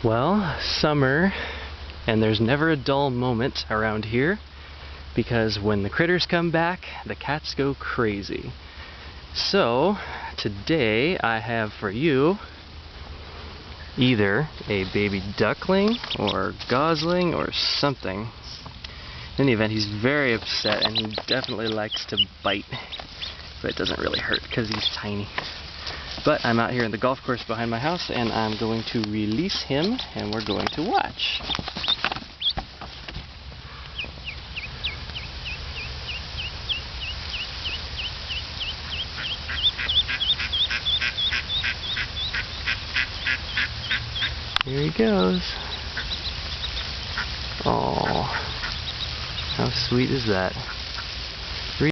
Well, summer, and there's never a dull moment around here, because when the critters come back, the cats go crazy. So, today I have for you either a baby duckling or gosling or something. In any event, he's very upset and he definitely likes to bite, but it doesn't really hurt because he's tiny. But I'm out here in the golf course behind my house and I'm going to release him and we're going to watch. Here he goes. Oh, how sweet is that?